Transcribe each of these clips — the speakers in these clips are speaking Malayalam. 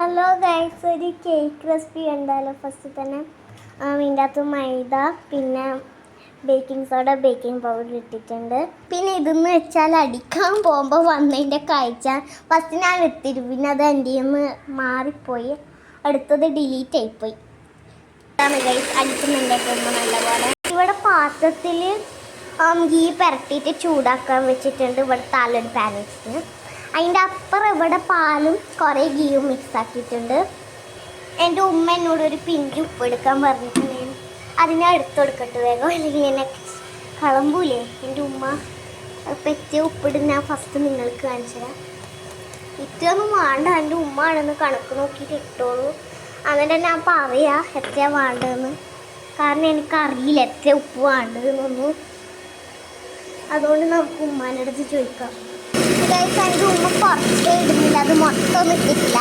ഹലോ ഗൈസ്, ഒരു കേക്ക് റെസിപ്പി ഉണ്ടല്ലോ. ഫസ്റ്റ് തന്നെ ഇതിൻ്റെ അകത്ത് മൈദ, പിന്നെ ബേക്കിംഗ് സോഡ, ബേക്കിംഗ് പൗഡർ ഇട്ടിട്ടുണ്ട്. പിന്നെ ഇതെന്ന് വെച്ചാൽ അടിക്കാൻ പോകുമ്പോൾ വന്നതിൻ്റെ കാഴ്ച ഫസ്റ്റ് ഞാൻ എടുത്തിരുന്നു, പിന്നെ അത് എൻ്റെ നിന്ന് മാറിപ്പോയി, അടുത്തത് ഡിലീറ്റ് ആയിപ്പോയി. അതാണ് ഗൈസ് അടിക്കുന്നുണ്ടാക്കുമ്പോൾ നല്ലപോലെ. ഇവിടെ പാത്രത്തിൽ ഗീ പുരട്ടിയിട്ട് ചൂടാക്കാൻ വെച്ചിട്ടുണ്ട്. ഇവിടെ താലൊരു പാൻ വെച്ചിട്ട് അതിൻ്റെ അപ്പുറം ഇവിടെ പാലും കുറേ ഗീയും മിക്സ് ആക്കിയിട്ടുണ്ട്. എൻ്റെ ഉമ്മ എന്നോട് ഒരു പിങ്കി ഉപ്പ് എടുക്കാൻ പറഞ്ഞിട്ടുണ്ടായിരുന്നു. അതിനെ എടുത്തു കൊടുക്കട്ടെ വേഗം, അല്ലെങ്കിൽ ഇങ്ങനെ കളമ്പൂലേ എൻ്റെ ഉമ്മ. പെറ്റിയ ഉപ്പിട്ട് ഞാൻ ഫസ്റ്റ് നിങ്ങൾക്ക് കാണിച്ചുതരാം. ഇത്രയൊന്നും വേണ്ട, എൻ്റെ ഉമ്മ ആണെന്ന് കണക്ക് നോക്കിയിട്ട് ഇട്ടോളൂ. എന്നിട്ട് ഞാൻ പറയാം എത്രയാണ് വേണ്ടതെന്ന്, കാരണം എനിക്കറിയില്ല എത്ര ഉപ്പ് വേണ്ടതെന്നൊന്നും. അതുകൊണ്ട് നമുക്ക് ഉമ്മാൻ്റെ അടുത്ത് ചോദിക്കാം. എൻ്റെ ഉമ്മ കുറച്ചേ ഇടുന്നില്ല, അത് മൊത്തമൊന്നും ഇട്ടിട്ടില്ല.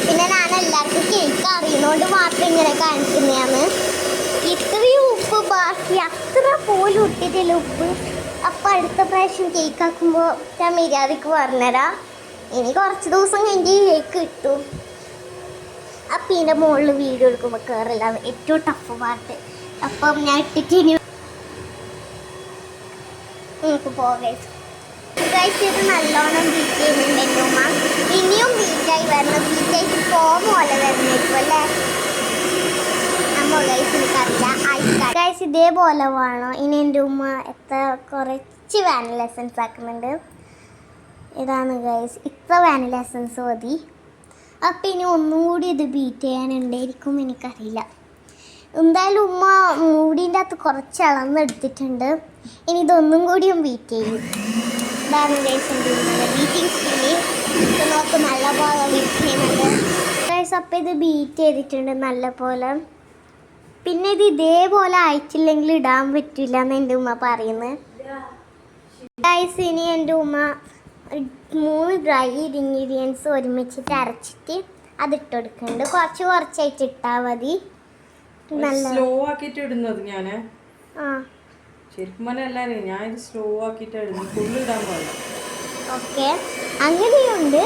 പിന്നെ ഞാൻ എല്ലാവർക്കും കേക്ക് അറിയുന്നതുകൊണ്ട് മാത്രം ഇങ്ങനെ കാണിക്കുന്നതാണ്. ഇത്രയും ഉപ്പ് ബാക്കി അത്ര പോലും ഇട്ടിട്ടില്ല ഉപ്പ്. അപ്പം അടുത്ത പ്രാവശ്യം കേക്ക് ആക്കുമ്പോൾ ഞാൻ മര്യാദയ്ക്ക് പറഞ്ഞുതരാം. ഇനി കുറച്ച് ദിവസം കഴിഞ്ഞ് കേക്ക് കിട്ടും. അപ്പം ഇതിൻ്റെ മുകളിൽ വീഡിയോ എടുക്കുമ്പോൾ കയറില്ല, ഏറ്റവും ടഫ് പാർട്ട്. അപ്പം ഞാൻ ഇട്ടിട്ട് ഇനി നമുക്ക് പോകാം. ഇത് നല്ലോണം ബീറ്റ് ചെയ്യുന്നുണ്ട് എൻ്റെ ഉമ്മ. ഇനിയും ബീറ്റായി വരണം, ബീറ്റായിട്ട് ഫോം പോലെ വരുന്നേക്കും അല്ലേ നമ്മൾ. ഗൈസ് എനിക്കറിയില്ല. ഗൈസ് ഇതേപോലെ വേണം. ഇനി എൻ്റെ ഉമ്മ കുറച്ച് വാനില എസൻസ് ആക്കുന്നുണ്ട്. ഇതാണ് ഗൈസ്, ഇത്ര വാനില എസൻസ് മതി. അപ്പം ഇനി ഒന്നും കൂടി ഇത് ബീറ്റ് ചെയ്യാനുണ്ടായിരിക്കും, എനിക്കറിയില്ല. എന്തായാലും ഉമ്മ മൂടിൻ്റെ അകത്ത് കുറച്ച് അളന്നെടുത്തിട്ടുണ്ട്. ഇനി ഇതൊന്നും കൂടിയും ബീറ്റ് ചെയ്യും. ഇതാണ് ഗൈസ് എൻ്റെ ബീറ്റിംഗ് സ്പീഡ്. ഇത് നോക്ക് നല്ലപോലെ ബീറ്റ് ചെയ്യുന്നുണ്ട് ഗൈസ്. അപ്പം ഇത് ബീറ്റ് ചെയ്തിട്ടുണ്ട് നല്ലപോലെ. പിന്നെ ഇത് ഇതേപോലെ ആയിട്ടില്ലെങ്കിൽ ഇടാൻ പറ്റില്ല എന്ന് എൻ്റെ ഉമ്മ പറയുന്നത് ഗൈസ്. ഇനി എൻ്റെ ഉമ്മ 3 ഡ്രൈ ഇൻഗ്രീഡിയൻസ് ഒരുമിച്ചിട്ട് അരച്ചിട്ട് അതിട്ട് കൊടുക്കുന്നുണ്ട്. കുറച്ചായിട്ട് ഇട്ടാൽ മതി. നല്ല സ്ലോ ആക്കിയിട്ട് ഇടുന്നത് ഞാൻ ശരിക്കും പറഞ്ഞാൽ ഞാൻ ഇത് സ്ലോ ആക്കിയിട്ട് ഇടുന്നത്, ഫുള്ള് ഇടാൻ പാടില്ല. ഓക്കെ, അങ്ങനെയുണ്ട്.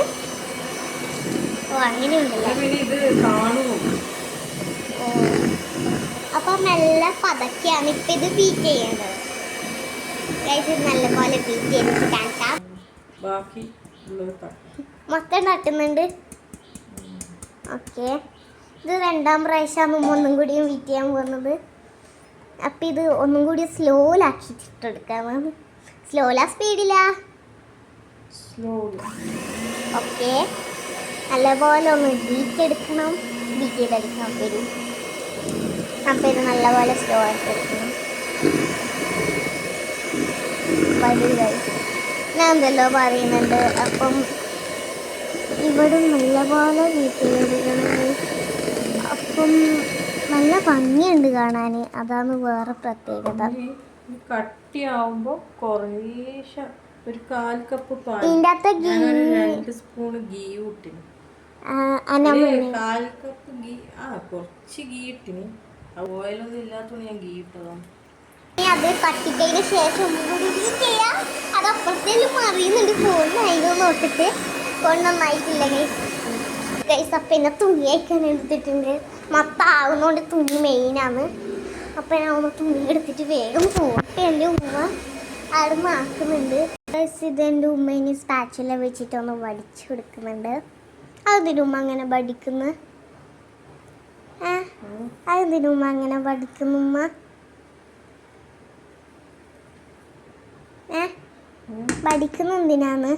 അങ്ങനെയുണ്ടല്ലോ. പിന്നെ ഇത് കാണുമോ? അപ്പം നല്ല പതക്കെയാണ് ഇപ്പം ഇത് ബീറ്റ് ചെയ്യേണ്ടത്. നല്ലപോലെ ബീറ്റ് ചെയ്തിട്ട് കാണിക്കാം. ബാക്കി മൊത്തം തട്ടുന്നുണ്ട്. ഓക്കെ, ഇത് 2ാം പ്രാവശ്യമാണ് ഒന്നും കൂടിയും ബീറ്റ് ചെയ്യാൻ പോകുന്നത്. അപ്പം ഇത് ഒന്നും കൂടി സ്ലോയിലാക്കിയിട്ടെടുക്കാമെന്ന്. സ്ലോലാ സ്പീഡിലാ? ഓക്കെ, നല്ലപോലെ ഒന്ന് ബീറ്റ് ചെയ്തെടുക്കണം. അപ്പം ഇത് നല്ലപോലെ സ്ലോ ആയിട്ട് എടുക്കണം. ഞാൻ എന്തല്ലോ പറയുന്നുണ്ട്. അപ്പം ഇവിടെ നല്ലപോലെ ബീറ്റ് ചെയ്തെടുക്കണം. അപ്പം നല്ല ഭംഗിയുണ്ട് കാണാൻ, അതാണ് വേറെ പ്രത്യേകത. കട്ടിയാവുമ്പോൾ കുറേശ്ശെ ഒരു 1/4 കപ്പ് പാൽ, 2 സ്പൂൺ ഗീ ഇട്ടിന്, 1/4 കപ്പ് ഗീ, കുറച്ച് ഗീ ഇട്ടിന്. ഓയിലൊന്നും ഇല്ലാത്തതുകൊണ്ട് ഞാൻ ഗീ ഇട്ടതാണ്. അത് കട്ടിക്കതിന് ശേഷം അത് അപ്പുറത്തേലും മറിയുന്നുണ്ട്. ഫോണിലായിരുന്നു നോക്കിട്ട് ഫോൺ നന്നായിട്ടില്ല ഗൈസ്. അപ്പം എന്നെ തുണി അയക്കാൻ എടുത്തിട്ടുണ്ട്. മൊത്തമാവുന്നതുകൊണ്ട് തുണി മെയിനാണ്. അപ്പം ഞാൻ ഒന്ന് തുണി എടുത്തിട്ട് വേഗം പോട്ടെ. എൻ്റെ ഉമ്മ അവിടെ മാക്കുന്നുണ്ട് ഗൈസ്. ഇത് എൻ്റെ ഉമ്മ ഇനി സ്പാച്ചില വെച്ചിട്ടൊന്ന് വടിച്ചു കൊടുക്കുന്നുണ്ട്. അതെന്തിനും ഉമ്മ അങ്ങനെ വടിക്കുന്നു? അതെന്തിനും ഉമ്മ അങ്ങനെ വടിക്കുന്നു? ഉമ്മ വടിക്കുന്ന എന്തിനാന്ന്?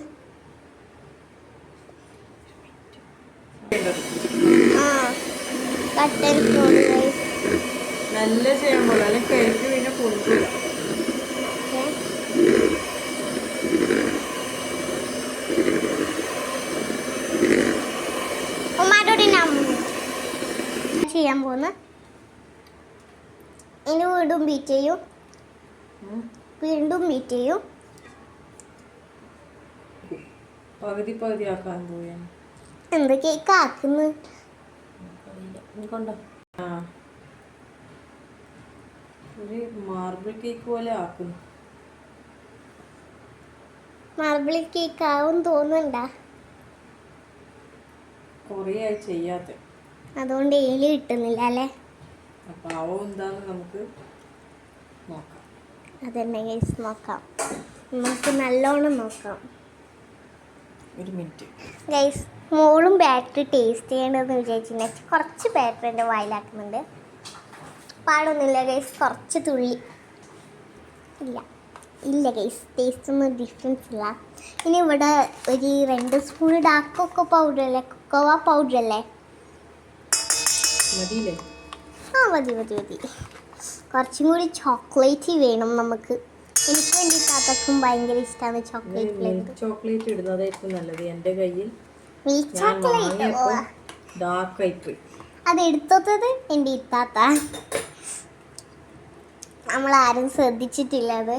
നല്ല ചെയ്യാൻ പോലെ കഴിക്ക് പിന്നെ കൊടുക്കില്ല. ചെയ്യാൻ പോകുന്ന ഇനി വീണ്ടും ബീറ്റ് ചെയ്യും, വീണ്ടും ബീറ്റ് ചെയ്യും. പകുതി ആക്കാൻ പോയാണ്. എന്ത് കേക്ക് ആക്കുന്നു? ഒരു മാർബിൾ കേക്ക് പോലെ ആക്കുന്നു. മാർബിൾ കേക്ക് ആവും തോന്നുന്നുണ്ടാ? കുറേ ആയി ചെയ്യാത്ത, അതുകൊണ്ട് ഏലി കിട്ടുന്നില്ല അല്ലേ? അപ്പോൾ അവ എന്താന്ന് നമുക്ക് നോക്കാം. അതന്നെ ഗൈസ്, നോക്കാം. നമുക്ക് നല്ലോണം നോക്കാം. ഒരു മിനിറ്റ് ഗൈസ്, മോളും ബാറ്ററി ടേസ്റ്റ് ചെയ്യേണ്ടതെന്ന് വിചാരിച്ചിട്ടുണ്ടെങ്കിൽ കുറച്ച് ബാറ്ററി എൻ്റെ വായിലാക്കുന്നുണ്ട്. പാടൊന്നുമില്ല ഗൈസ്, കുറച്ച് തുള്ളി. ഇല്ല ഗൈസ്, ടേസ്റ്റ് ഒന്നും ഡിഫറൻസ് ഇല്ല. ഇനി ഇവിടെ ഒരു 2 സ്പൂൺ ഡാർക്ക് കൊക്കോ പൗഡർ അല്ലേ, കൊക്കോവ പൗഡർ അല്ലേ? മതിയില്ലേ? ആ മതി. കുറച്ചും കൂടി ചോക്ലേറ്റ് വേണം നമുക്ക്. എനിക്ക് വേണ്ടിയിട്ട് അതൊക്കും ഭയങ്കര ഇഷ്ടമാണ് ചോക്ലേറ്റ് ഫ്ലേവർ. ചോക്ലേറ്റ് ഇടുന്നതായിരിക്കും നല്ലത്. എൻ്റെ കയ്യിൽ മിൽക്ക് ഞാൻ ചോക്ലേറ്റ് വാങ്ങിയപ്പോൾ ഡാർക്കായി പോയി. അത് എടുത്തത് എൻ്റെ ഇത്താത്ത. നമ്മളാരും ശ്രദ്ധിച്ചിട്ടില്ല. അത്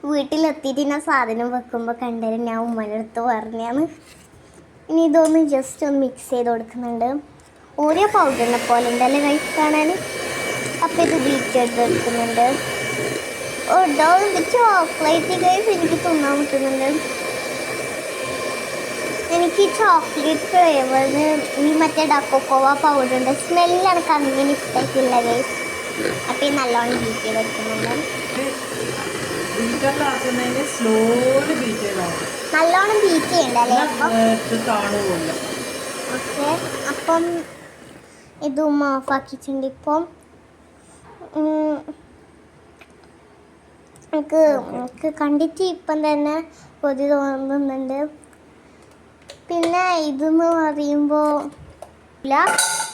വീട്ടിലെത്തിയിട്ട് ഞാൻ സാധനം വെക്കുമ്പോൾ കണ്ടത് ഞാൻ ഉമ്മയുടെ അടുത്ത് പറഞ്ഞാണ്. ഇനി ഇതൊന്ന് ജസ്റ്റ് ഒന്ന് മിക്സ് ചെയ്ത് കൊടുക്കുന്നുണ്ട്. ഓരോ പൗഡറിനെ പോലെ ഉണ്ടല്ലേ കഴിച്ച് കാണാൻ. അപ്പോൾ ഇത് ബീറ്റ് ചെയ്തെടുക്കുന്നുണ്ട്. ഓ ചോക്ലേറ്റ് ഗൈസ് എനിക്ക് തിന്നാൻ പറ്റുന്നുണ്ട്. എനിക്ക് ചോക്ലേറ്റ് ഫ്ലേവറിന് ഈ മറ്റേ കൊക്കോവ പൗഡറിൻ്റെ സ്മെല്ല് എനിക്ക് അങ്ങനെ ഇഷ്ടമായിട്ടില്ല ഗൈസ്. അപ്പം ഈ നല്ലോണം ബീറ്റ് ചെയ്തെടുക്കുന്നുണ്ട്. നല്ലോണം ബീറ്റ് ചെയ്യണ്ടല്ലേ? ഓക്കെ, അപ്പം ഇത് ഉമ്മ ഓഫാക്കിയിട്ടുണ്ട്. ഇപ്പം എനിക്ക് കണ്ടിട്ട് ഇപ്പം തന്നെ കൊതി തോന്നുന്നുണ്ട്. പിന്നെ ഇതെന്ന് പറയുമ്പോൾ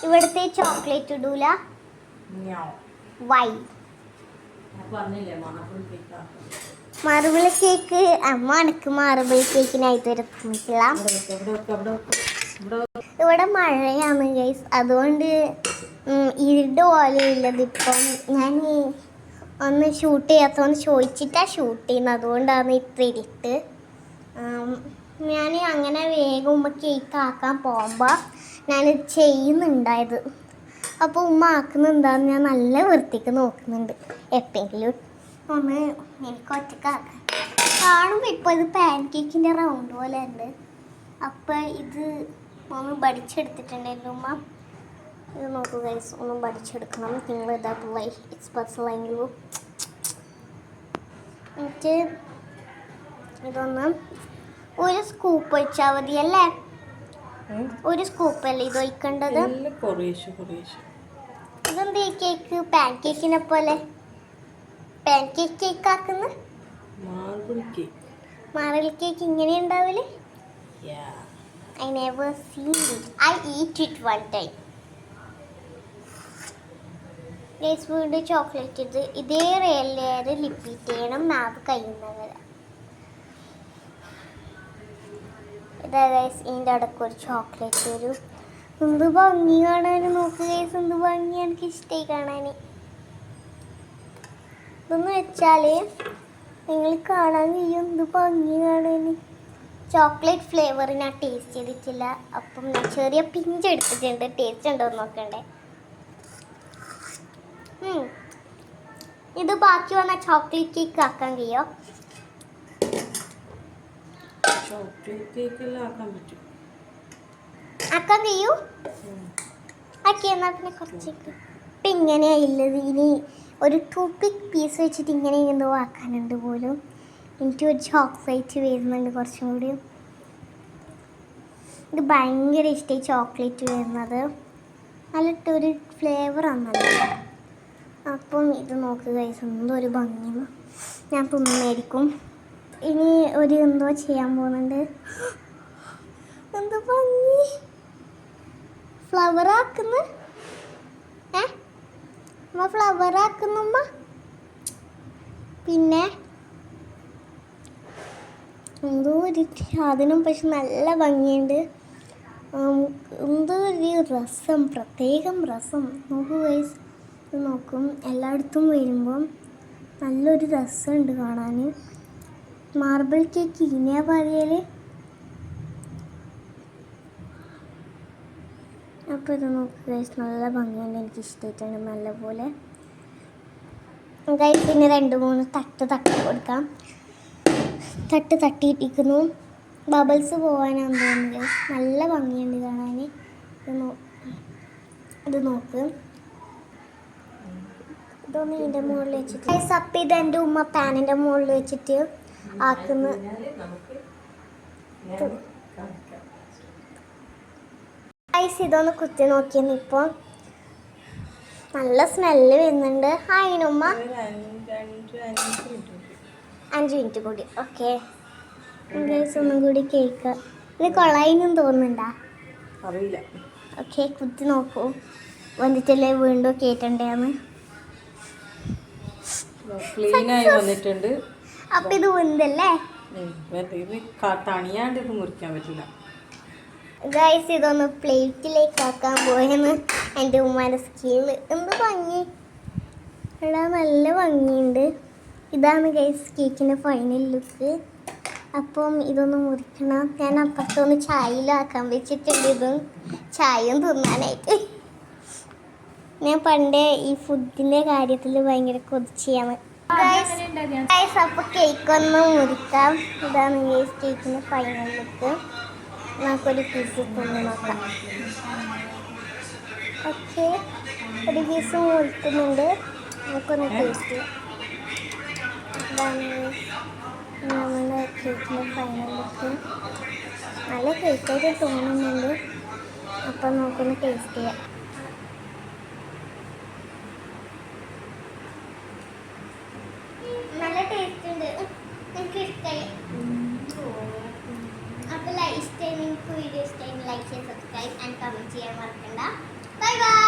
ഇവിടുത്തെ ചോക്ലേറ്റ് ഇടൂല. വൈ മാർബിൾ കേക്ക് അമ്മ എനിക്ക് മാർബിൾ കേക്കിനായിട്ട് പറ്റില്ല. ഇവിടെ മഴയാണ് ഗൈസ്, അതുകൊണ്ട് ഇരുട് പോലെ ഉള്ളത്. ഇപ്പം ഞാൻ ഒന്ന് ഷൂട്ട് ചെയ്യാത്തതെന്ന് ചോദിച്ചിട്ടാണ് ഷൂട്ട് ചെയ്യുന്നത്, അതുകൊണ്ടാണ് ഇത്ര ഇരുട്ട്. ഞാൻ അങ്ങനെ വേഗം ഉമ്മ കേക്ക് ആക്കാൻ പോകുമ്പോൾ ഞാനിത് ചെയ്യുന്നുണ്ടായത്. അപ്പോൾ ഉമ്മ ആക്കുന്നുണ്ടാന്ന് ഞാൻ നല്ല വൃത്തിക്ക് നോക്കുന്നുണ്ട്. എപ്പോഴെങ്കിലും ഒന്ന് എനിക്ക് ഒറ്റക്കാക്കാൻ കാണുമ്പോൾ ഇപ്പോൾ ഇത് പാൻ കേക്കിൻ്റെ റൗണ്ട് പോലെ ഉണ്ട്. അപ്പോൾ ഇത് ഒന്ന് പഠിച്ചെടുത്തിട്ടുണ്ടായിരുന്നു ഉമ്മ. ഇത് നോക്കുക ഗൈസ്, ഒന്നും പഠിച്ചെടുക്കണം. നിങ്ങൾ ഇതാ എക്സ്പെർട്സിലെങ്കിലും എന്നിട്ട് ഇതൊന്ന് ഒരു സ്കൂപ്പ് ഒഴിച്ചാൽ മതിയല്ലേ? ഒരു സ്കൂപ്പല്ലേ ഇത് ഒഴിക്കേണ്ടത്? ഇതെന്ത് കേക്ക്? പാൻ കേക്കിനെ പോലെ പാൻ കേക്ക് ആക്കുന്ന മാർബിൾ കേക്ക് ഇങ്ങനെ ഉണ്ടാവില്ലേ? I never seen it. I eat it one time. Guys, വീണ്ടും ചോക്ലേറ്റ് ഇതേ ലെയർ ലിപ്പീറ്റ് ചെയ്യണം. നാവ് കഴിയുന്നവരെ. ഇതാ ഗൈസ്, ഇതിൻ്റെ ഇടയ്ക്ക് ഒരു ചോക്ലേറ്റ് വരും. എന്ത് ഭംഗി കാണാൻ. നോക്ക് ഗൈസ്, എന്ത് ഭംഗി. എനിക്ക് ഇഷ്ടമായി കാണാൻ. ഇതെന്ന് വെച്ചാൽ നിങ്ങൾ കാണാൻ കഴിയും എന്ത് ഭംഗി കാണാൻ. ചോക്ലേറ്റ് ഫ്ലേവർ ഞാൻ ടേസ്റ്റ് ചെയ്തിട്ടില്ല. അപ്പം ഞാൻ ചെറിയ പിഞ്ച് എടുത്തിട്ടുണ്ട്. ടേസ്റ്റ് ഉണ്ടോ എന്ന് നോക്കണ്ടേ? ഇത് ബാക്കി വന്ന ചോക്ലേറ്റ് കേക്ക് ആക്കാൻ കഴിയോ? ആക്കാൻ കഴിയൂ? ആക്കി എന്നാൽ പിന്നെ കുറച്ചേക്ക്. ഇപ്പം ഇങ്ങനെയായില്ലത്. ഇനി ഒരു ടൂപ്പിക് പീസ് വെച്ചിട്ട് ഇങ്ങനെ എന്തോ ആക്കാനുണ്ട് പോലും. എനിക്ക് ഒരു ചോക്ലേറ്റ് വരുന്നുണ്ട് കുറച്ചും കൂടി. ഇത് ഭയങ്കര ഇഷ്ടമായി ചോക്ലേറ്റ് വരുന്നത്. നല്ലൊരു ഫ്ലേവറാണല്ലോ. അപ്പം ഇത് നോക്കുക എന്തോ ഒരു ഭംഗിയാണ്. ഞാൻ തിന്നുമായിരിക്കും. ഇനി ഒരു എന്തോ ചെയ്യാൻ പോകുന്നുണ്ട്. എന്തോ ഭംഗി. ഫ്ലവർ ആക്കുന്നു. ഫ്ലവർ ആക്കുന്നുമ്മ. പിന്നെ എന്തോ ഒരു സാധനം, പക്ഷെ നല്ല ഭംഗിയുണ്ട്. എന്തോ ഒരു രസം, പ്രത്യേകം രസം. നോക്കൂ ഗൈസ്, ഇത് നോക്കും. എല്ലായിടത്തും വരുമ്പം നല്ലൊരു രസമുണ്ട് കാണാൻ. മാർബിൾ കേക്ക് ഇങ്ങനെ പറയൽ. അപ്പോൾ ഇത് നോക്കുക ഗൈസ്, നല്ല ഭംഗിയുണ്ട്. എനിക്ക് ഇഷ്ടമായിട്ടുണ്ട് നല്ലപോലെ. ഗൈസ്, പിന്നെ 2-3 തട്ട് കൊടുക്കാം. തട്ടിയിട്ടിരിക്കുന്നു. ബബിൾസ് പോകാനാന്ന് തോന്നുന്നു ഗൈസ്. നല്ല ഭംഗിയുണ്ട് കാണാൻ. ഇത് നോക്ക്, ഇതൊന്ന് ഇതിൻ്റെ മുകളിൽ വെച്ചിട്ട് അപ്പം ഇത് എൻ്റെ ഉമ്മ പാനിൻ്റെ മുകളിൽ വെച്ചിട്ട് ആക്കുന്ന. ഇതൊന്ന് കുത്തി നോക്കിയെന്ന് ഇപ്പോൾ നല്ല സ്മെല്ല് വരുന്നുണ്ട്. അതിനുമ്മ 5 മിനിറ്റ് കൂടി. ഓക്കെ ഒന്നും കൂടി കേക്ക്. ഇത് കൊള്ളായിന്നും തോന്നുന്നുണ്ടാ? അറിയില്ല. ഓക്കെ കുത്തി നോക്കൂ, വന്നിട്ടല്ലേ വീണ്ടും കേട്ടണ്ടേന്ന്. ക്ലീനായി വന്നിട്ടുണ്ട്. അപ്പം ഇത് വെന്തല്ലേ? ഇത് തണിയാണ്ട് ഇത് മുറിക്കാൻ പറ്റില്ല. ഗൈസ് ഇതൊന്ന് പ്ലേറ്റിലേക്ക് ആക്കാൻ പോയെന്ന് എൻ്റെ ഉമ്മാൻ്റെ സ്കില്ല്. എന്ത് ഭംഗി, ഇവിടെ നല്ല ഭംഗിയുണ്ട്. ഇതാണ് ഗൈസ് കേക്കിൻ്റെ ഫൈനൽ ലുക്ക്. അപ്പം ഇതൊന്ന് മുറിക്കണം. ഞാൻ അപ്പുറത്തൊന്ന് ചായയിലാക്കാൻ വെച്ചിട്ടുണ്ട്. ഇതും ചായയും തിന്നാനായിട്ട്. ഞാൻ പണ്ടേ ഈ ഫുഡിൻ്റെ കാര്യത്തിൽ ഭയങ്കര കൊതിച്ചാണ്. ഗൈസ് അപ്പോൾ കേക്കൊന്ന് മുറിക്കാം. ഇതാണ് ഗൈസ് കേക്കിൻ്റെ ഫൈനൽ ലുക്ക്. നമുക്കൊരു പീസ് തിന്ന് നോക്കാം. ഓക്കെ ഒരു പീസ് മുറിക്കുന്നുണ്ട്. നമുക്കൊന്ന് ടേസ്റ്റ് ചെയ്യാം. ഇതാണ് നമ്മുടെ കേക്കിൻ്റെ ഫൈനൽ ലുക്ക്. നല്ല കേക്കായിട്ട് തോന്നുന്നുണ്ട്. അപ്പം നമുക്കൊന്ന് ടേസ്റ്റ് ചെയ്യാം. നല്ല ടേസ്റ്റ് ഉണ്ട്, എനിക്ക് ഇഷ്ടമായി. അപ്പോൾ ഇഷ്ടമായി, നിങ്ങൾക്ക് വീഡിയോ ഇഷ്ടമായി ലൈക്ക് ചെയ്യാൻ, സബ്സ്ക്രൈബ് ആൻഡ് കമൻറ്റ് ചെയ്യാൻ മറക്കണ്ട. Bye bye.